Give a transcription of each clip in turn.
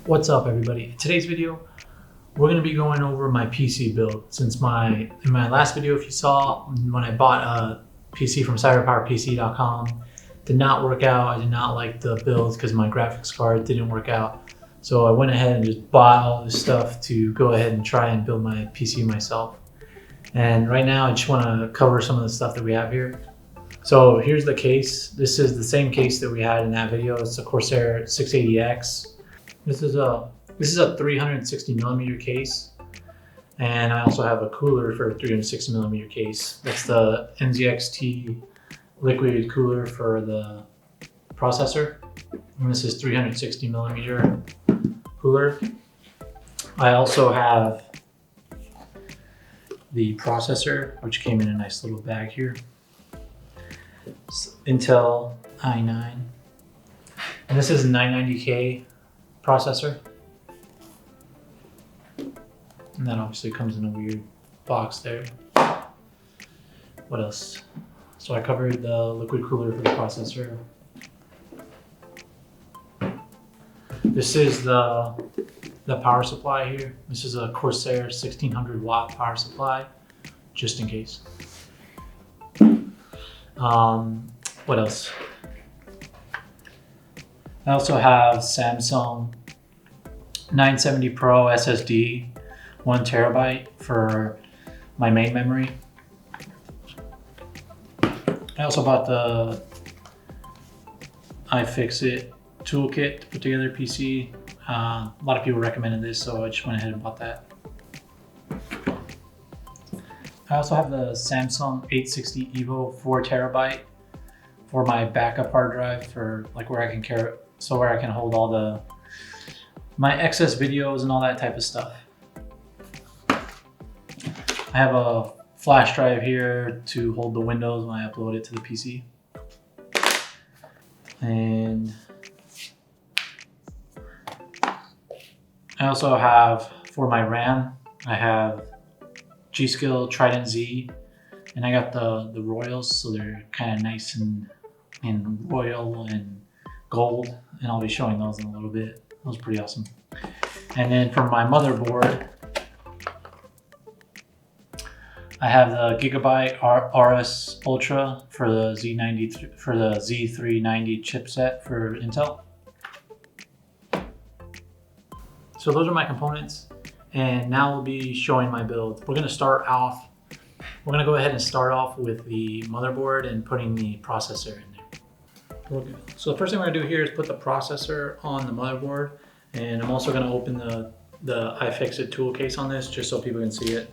What's up, everybody? In today's video, we're going to be going over my PC build. Since in my last video, if you saw, when I bought a PC from cyberpowerpc.com, did not work out. I did not like the build because my graphics card didn't work out. So I went ahead and just bought all this stuff to go ahead and try and build my PC myself. And right now, I just want to cover some of the stuff that we have here. So here's the case. This is the same case that we had in that video. It's a Corsair 680X. This is a 360 millimeter case, and I also have a cooler for a 360 millimeter case. That's the nzxt liquid cooler for the processor, and this is 360 millimeter cooler. I also have the processor, which came in a nice little bag here. It's Intel i9, and this is a 990K processor, and that obviously comes in a weird box there. What else? So I covered the liquid cooler for the processor. This is the power supply here. This is a Corsair 1600 watt power supply, just in case. What else? I also have Samsung 970 Pro SSD, 1 terabyte for my main memory. I also bought the iFixit toolkit to put together a PC. A lot of people recommended this, so I just went ahead and bought that. I also have the Samsung 860 EVO 4 terabyte for my backup hard drive, for like where I can hold all my excess videos and all that type of stuff. I have a flash drive here to hold the Windows when I upload it to the PC. And I also have, for my RAM, I have G.Skill Trident Z, and I got the Royals, so they're kind of nice and royal and gold, and I'll be showing those in a little bit. That was pretty awesome. And then for my motherboard, I have the Gigabyte Aorus Ultra for the Z390 chipset for Intel. So those are my components, and now we'll be showing my build. We're going to go ahead and start off with the motherboard and putting the processor in there. So the first thing we're going to do here is put the processor on the motherboard, and I'm also going to open the iFixit tool case on this just so people can see it.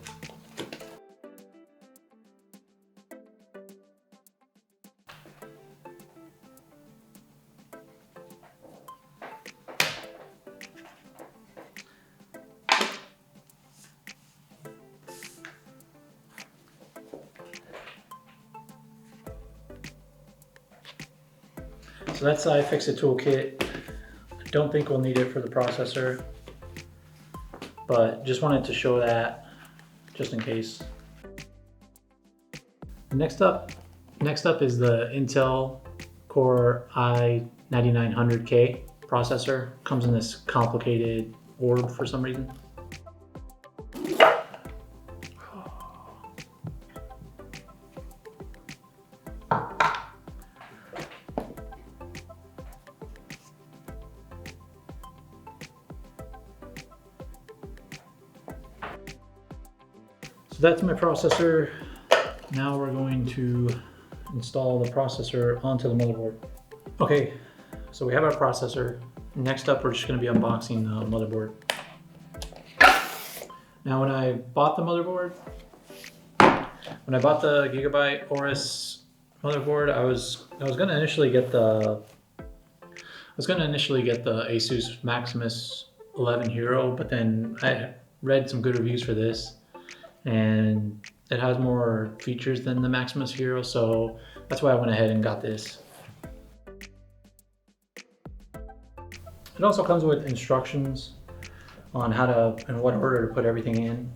So that's the iFixit toolkit. I don't think we'll need it for the processor, but just wanted to show that just in case. Next up is the Intel Core i9900K processor. Comes in this complicated orb for some reason. So that's my processor. Now we're going to install the processor onto the motherboard. Okay, so we have our processor. Next up, we're just going to be unboxing the motherboard. Now when I bought the Gigabyte Aorus motherboard, I was going to initially get the Asus Maximus 11 Hero, but then I read some good reviews for this, and it has more features than the Maximus Hero, so that's why I went ahead and got this. It also comes with instructions on how to, in what order to put everything in.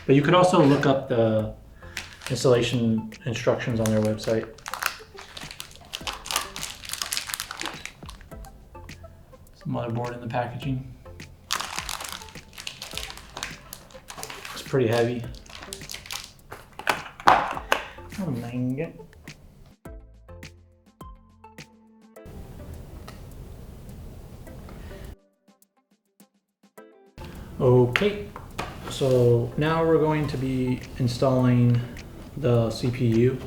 But you could also look up the installation instructions on their website. motherboard in the packaging. It's pretty heavy. Oh my god. Okay, so now we're going to be installing the CPU.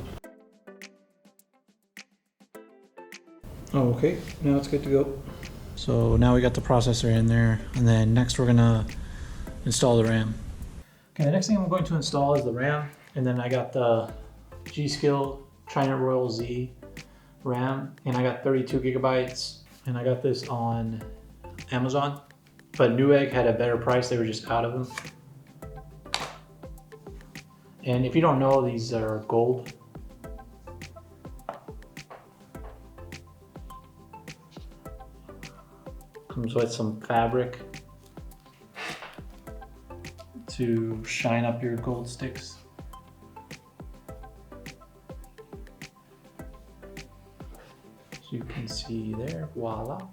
Okay, now it's good to go. So now we got the processor in there, and then next we're gonna install the RAM. Okay, the next thing I'm going to install is the RAM, and then I got the G.Skill Trident Royal Z RAM, and I got 32 gigabytes, and I got this on Amazon. But Newegg had a better price, they were just out of them. And if you don't know, these are gold. Comes with some fabric to shine up your gold sticks. As you can see there, voila.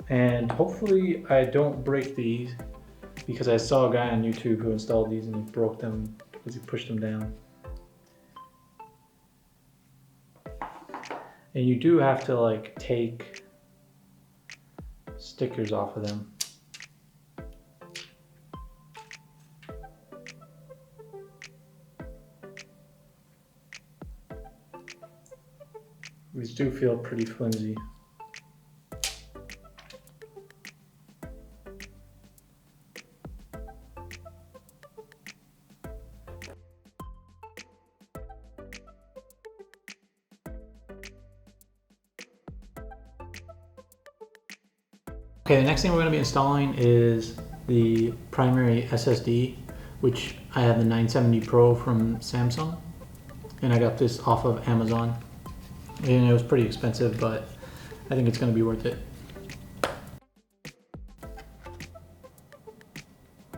And hopefully I don't break these, because I saw a guy on YouTube who installed these and he broke them because he pushed them down. And you do have to like take stickers off of them. These do feel pretty flimsy. Okay, the next thing we're going to be installing is the primary SSD, which I have the 970 Pro from Samsung, and I got this off of Amazon. And it was pretty expensive, but I think it's going to be worth it.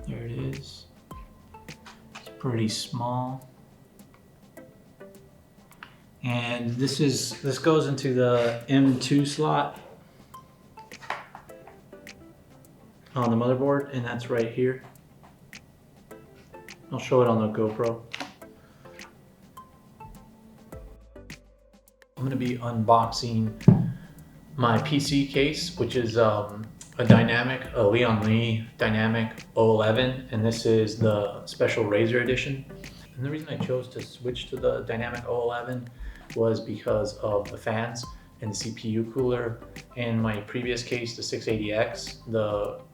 There it is. It's pretty small. And this goes into the M2 slot on the motherboard, and that's right here. I'll show it on the GoPro. I'm gonna be unboxing my PC case, which is a lian dynamic 011, and this is the special Razer edition. And the reason I chose to switch to the dynamic 011 was because of the fans and the CPU cooler. In my previous case, the 680X,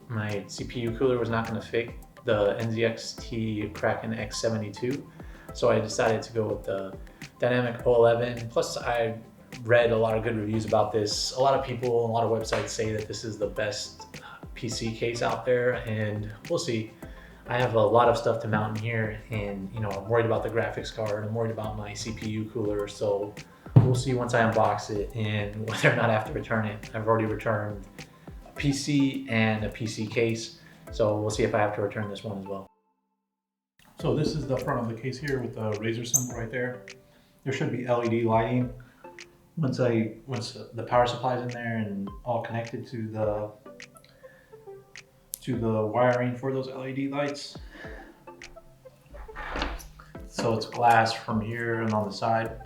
my CPU cooler was not going to fit the nzxt Kraken X72, so I decided to go with the dynamic 011. Plus, I read a lot of good reviews about this. A lot of people, a lot of websites say that this is the best PC case out there, and we'll see. I have a lot of stuff to mount in here, and I'm worried about the graphics card, I'm worried about my CPU cooler, so we'll see once I unbox it and whether or not I have to return it. I've already returned a PC and a PC case, so we'll see if I have to return this one as well. So this is the front of the case here with the Razer symbol right there. There should be LED lighting once the power supply is in there and all connected to the wiring for those LED lights. So it's glass from here and on the side.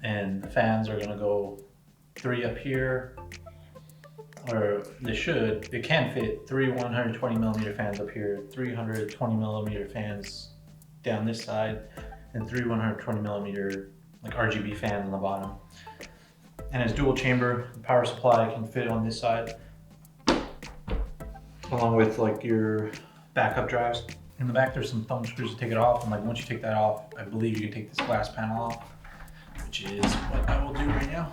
And the fans are going to go 3 up here, or they can fit 3 120 millimeter fans up here, 320 millimeter fans down this side, and 3 120 millimeter like RGB fans on the bottom. And it's dual chamber. The power supply can fit on this side, along with like your backup drives. In the back there's some thumb screws to take it off, and like once you take that off, I believe you can take this glass panel off, which is what I will do right now.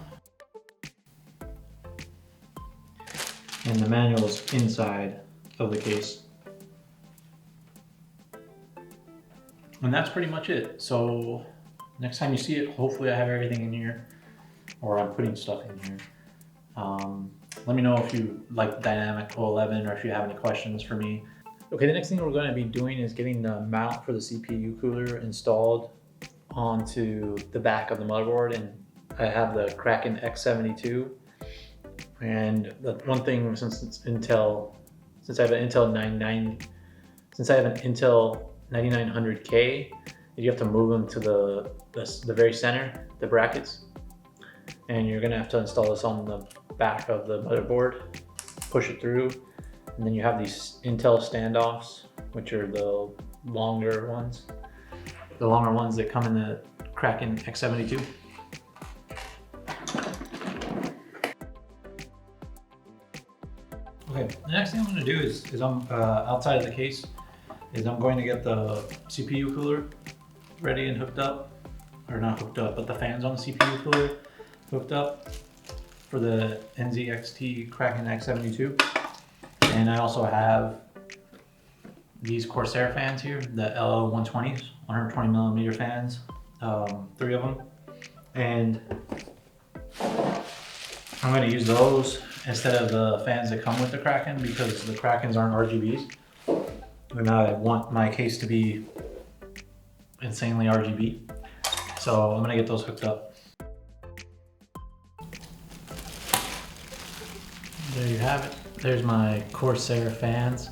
And the manual is inside of the case. And that's pretty much it. So next time you see it, hopefully I have everything in here, or I'm putting stuff in here. Let me know if you like Dynamic 011 or if you have any questions for me. Okay, the next thing we're going to be doing is getting the mount for the CPU cooler installed onto the back of the motherboard, and I have the Kraken X72, and the one thing, since I have an Intel 9900K, you have to move them to the very center, the brackets, and you're gonna have to install this on the back of the motherboard, push it through, and then you have these Intel standoffs, which are the longer ones that come in the Kraken X72. Okay, the next thing I'm going to do is I'm outside of the case, is I'm going to get the CPU cooler ready and hooked up, or not hooked up, but the fans on the CPU cooler hooked up for the nzxt Kraken X72. And I also have these Corsair fans here, the LL120s, 120 millimeter fans, 3 of them. And I'm going to use those instead of the fans that come with the Kraken, because the Krakens aren't RGBs. And I want my case to be insanely RGB. So I'm going to get those hooked up. There you have it. There's my Corsair fans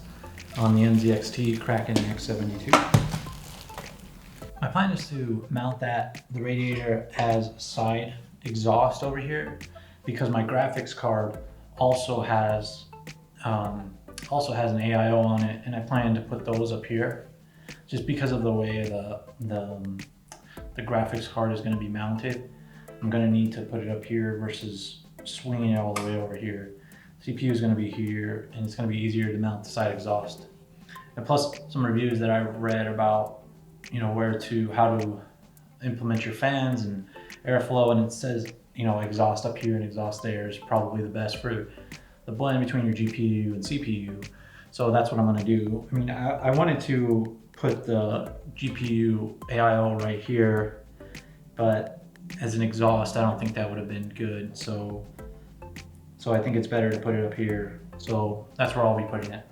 on the nzxt Kraken X72. My plan is to mount the radiator as side exhaust over here, because my graphics card also has an AIO on it, and I plan to put those up here, just because of the way the graphics card is going to be mounted. I'm going to need to put it up here versus swinging it all the way over here. CPU is going to be here, and it's going to be easier to mount the side exhaust. And plus some reviews that I've read about, how to implement your fans and airflow, and it says, exhaust up here and exhaust there is probably the best for the blend between your GPU and CPU. So that's what I'm going to do. I mean, I wanted to put the GPU AIO right here, but as an exhaust, I don't think that would have been good. So I think it's better to put it up here. So that's where I'll be putting it.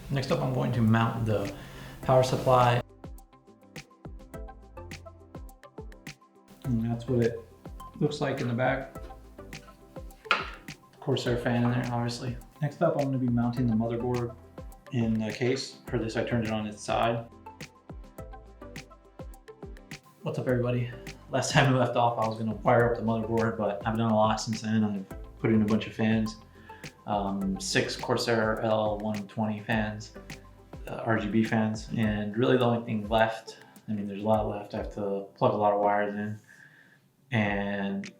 Next up, I'm going to mount the power supply. And that's what it looks like in the back. Corsair fan in there, obviously. Next up, I'm going to be mounting the motherboard in the case. For this, I turned it on its side. What's up, everybody? Last time we left off, I was going to wire up the motherboard, but I've done a lot since then. I've put in a bunch of fans, 6 Corsair LL120 fans, RGB fans, and really the only thing left, there's a lot left. I have to plug a lot of wires in and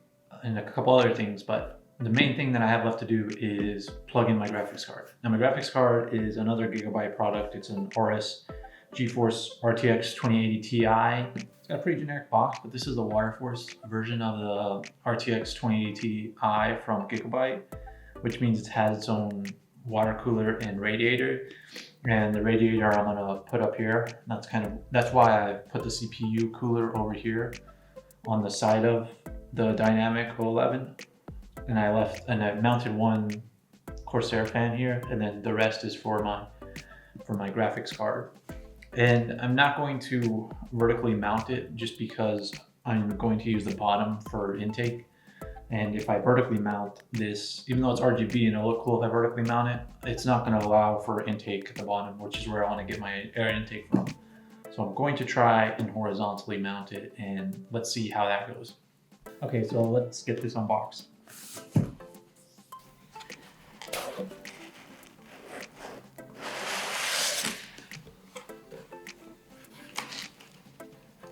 a couple other things, but the main thing that I have left to do is plug in my graphics card. Now, my graphics card is another Gigabyte product. It's an Aorus GeForce RTX 2080 Ti. It's got a pretty generic box, but this is the Waterforce version of the RTX 2080 Ti from Gigabyte, which means it has its own water cooler and radiator. And the radiator I'm gonna put up here. That's why I put the CPU cooler over here on the side of the dynamic 011. And I mounted one Corsair fan here, and then the rest is for my graphics card. And I'm not going to vertically mount it just because I'm going to use the bottom for intake. And if I vertically mount this, even though it's RGB and it'll look cool if I vertically mount it, it's not going to allow for intake at the bottom, which is where I want to get my air intake from. So I'm going to try and horizontally mount it, and let's see how that goes. Okay, so let's get this unboxed.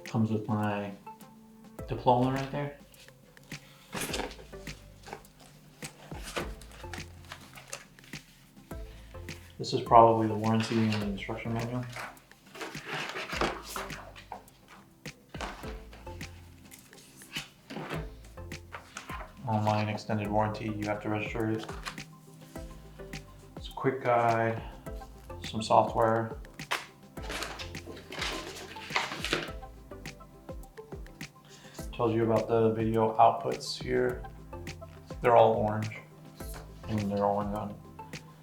Comes with my diploma right there. This is probably the warranty and the instruction manual. Online extended warranty, you have to register it. It's a quick guide, some software. Tells you about the video outputs here. They're all orange, and they're orange on,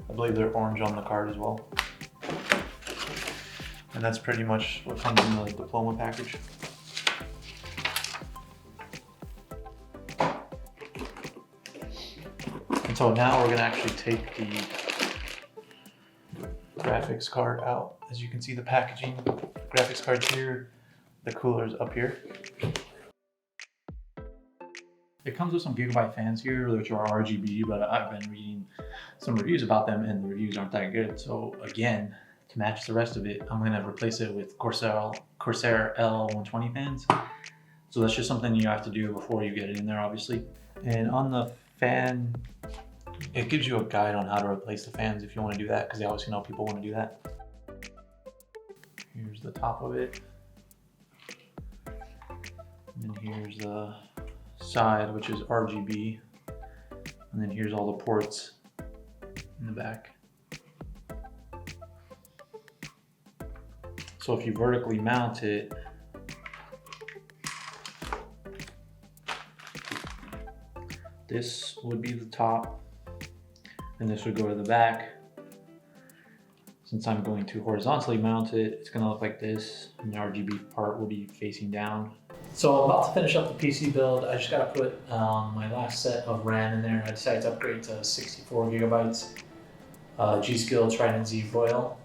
I believe they're orange on the card as well. And that's pretty much what comes in the diploma package. So now we're gonna actually take the graphics card out. As you can see, the packaging, graphics card's here, the cooler's up here. It comes with some Gigabyte fans here, which are RGB, but I've been reading some reviews about them and the reviews aren't that good. So again, to match the rest of it, I'm gonna replace it with Corsair LL120 fans. So that's just something you have to do before you get it in there, obviously. And on the fan, it gives you a guide on how to replace the fans if you want to do that, because I always know people want to do that. Here's the top of it. And then here's the side, which is RGB. And then here's all the ports in the back. So if you vertically mount it, this would be the top, and this would go to the back. Since I'm going to horizontally mount it, it's gonna look like this, and the RGB part will be facing down. So I'm about to finish up the PC build. I just gotta put my last set of RAM in there. I decided to upgrade to 64 gigabytes, G.Skill Trident Z foil.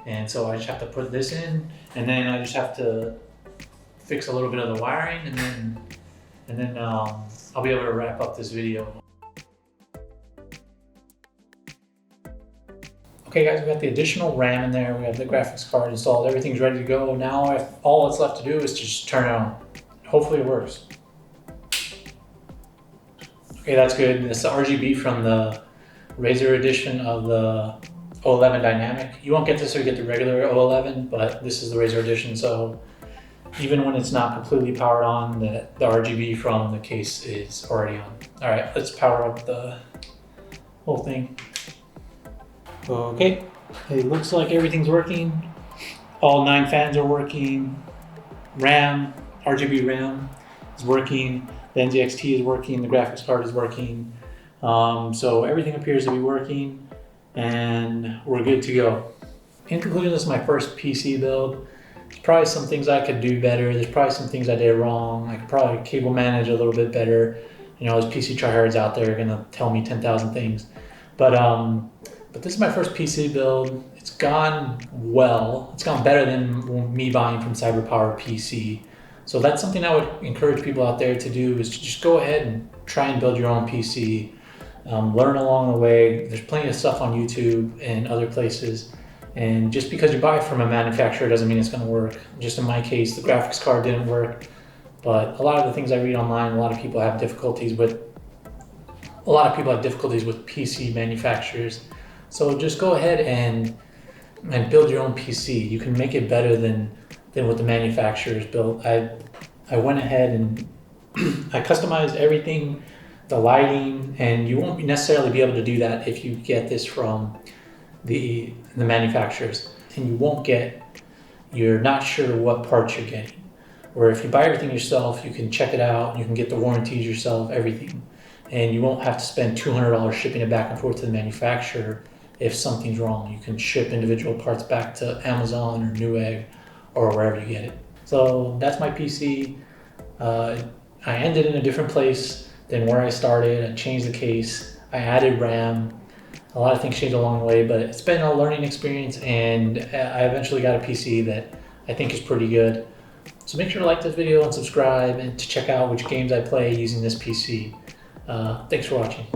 And so I just have to put this in, and then I just have to fix a little bit of the wiring, and then I'll be able to wrap up this video. Okay guys, we got the additional RAM in there, we have the graphics card installed, everything's ready to go. Now all that's left to do is just turn it on. Hopefully it works. Okay, that's good. It's the RGB from the Razer edition of the 011 Dynamic. You won't get this if you get the regular 011, but this is the Razer edition, so even when it's not completely powered on, the RGB from the case is already on. All right, let's power up the whole thing. Okay, it looks like everything's working. All 9 fans are working. RAM, RGB RAM is working. The nzxt is working, the graphics card is working. So everything appears to be working and we're good to go. In conclusion, this is my first PC build. There's probably some things I could do better. There's probably some things I did wrong. I could probably cable manage a little bit better. You know, there's PC tryhards out there are gonna tell me 10,000 things. But this is my first PC build. It's gone well. It's gone better than me buying from CyberPower PC. So that's something I would encourage people out there to do, is to just go ahead and try and build your own PC. Learn along the way. There's plenty of stuff on YouTube and other places. And just because you buy it from a manufacturer doesn't mean it's gonna work. Just in my case, the graphics card didn't work. But a lot of the things I read online, a lot of people have difficulties with PC manufacturers. So just go ahead and build your own PC. You can make it better than what the manufacturers built. I went ahead and I customized everything, the lighting, and you won't necessarily be able to do that if you get this from the manufacturers. And you're not sure what parts you're getting. Or if you buy everything yourself, you can check it out, you can get the warranties yourself, everything. And you won't have to spend $200 shipping it back and forth to the manufacturer. If something's wrong, you can ship individual parts back to Amazon or Newegg or wherever you get it. So that's my PC. I ended in a different place than where I started. I changed the case. I added RAM. A lot of things changed along the way, but it's been a learning experience, and I eventually got a PC that I think is pretty good. So make sure to like this video and subscribe, and to check out which games I play using this PC. Thanks for watching.